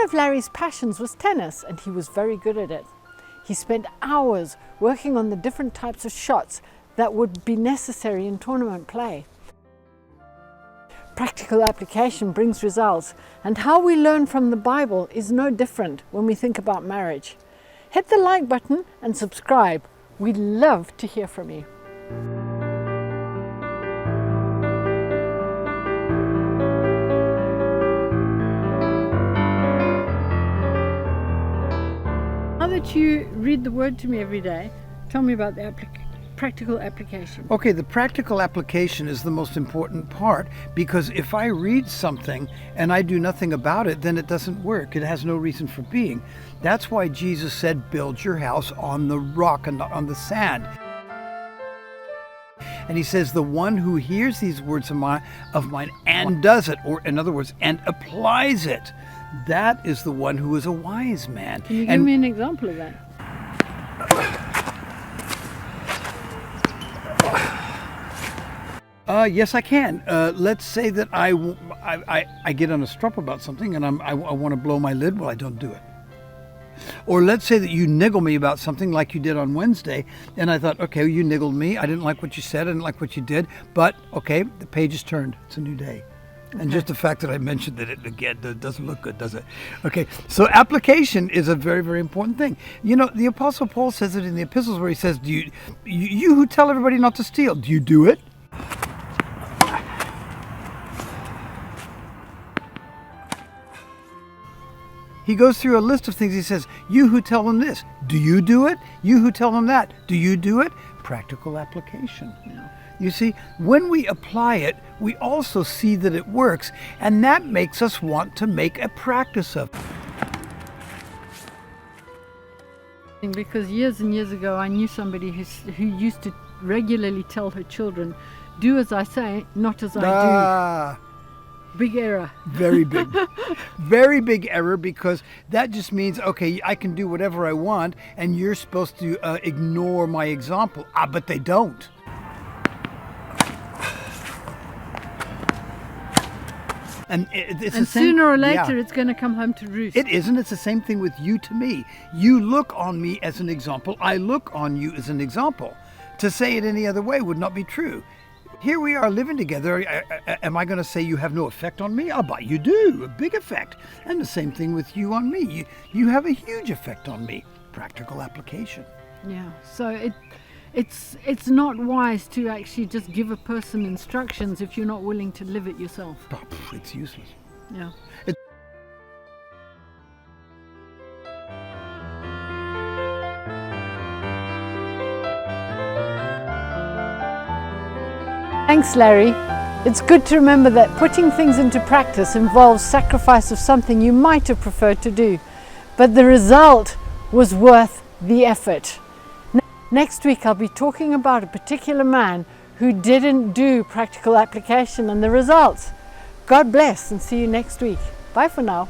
of Larry's passions was tennis, and he was very good at it. He spent hours working on the different types of shots that would be necessary in tournament play. Practical application brings results, and how we learn from the Bible is no different when we think about marriage. Hit the like button and subscribe. We'd love to hear from you. Now that you read the word to me every day, tell me about the practical application. Okay, the practical application is the most important part, because if I read something and I do nothing about it, then it doesn't work. It has no reason for being. That's why Jesus said, build your house on the rock and not on the sand. And he says, the one who hears these words of mine and does it, or in other words, and applies it, that is the one who is a wise man. Can you give me an example of that? Yes, I can. Let's say that I get on a strop about something and I want to blow my lid. Well, I don't do it. Or let's say that you niggle me about something like you did on Wednesday, and I thought, okay, you niggled me. I didn't like what you said. I didn't like what you did. But, okay, the page is turned. It's a new day. Okay. And just the fact that I mentioned it again doesn't look good, does it? Okay, so application is a very, very important thing. You know, the Apostle Paul says it in the epistles where he says, you who tell everybody not to steal, do you do it? He goes through a list of things. He says, you who tell them this, do you do it? You who tell them that, do you do it? Practical application. Yeah. You see, when we apply it, we also see that it works, and that makes us want to make a practice of it. Because years and years ago, I knew somebody who used to regularly tell her children, do as I say, not as I do. Big error. Very big. Very big error, because that just means, okay, I can do whatever I want, and you're supposed to ignore my example. But they don't. And sooner or later, it's going to come home to roost. It isn't. It's the same thing with you to me. You look on me as an example. I look on you as an example. To say it any other way would not be true. Here we are living together. Am I going to say you have no effect on me? But you do, a big effect. And the same thing with you on me. You have a huge effect on me. Practical application. Yeah. So it's not wise to actually just give a person instructions if you're not willing to live it yourself. It's useless. Yeah. Thanks, Larry. It's good to remember that putting things into practice involves sacrifice of something you might have preferred to do, but the result was worth the effort. Next week, I'll be talking about a particular man who didn't do practical application and the results. God bless, and see you next week. Bye for now.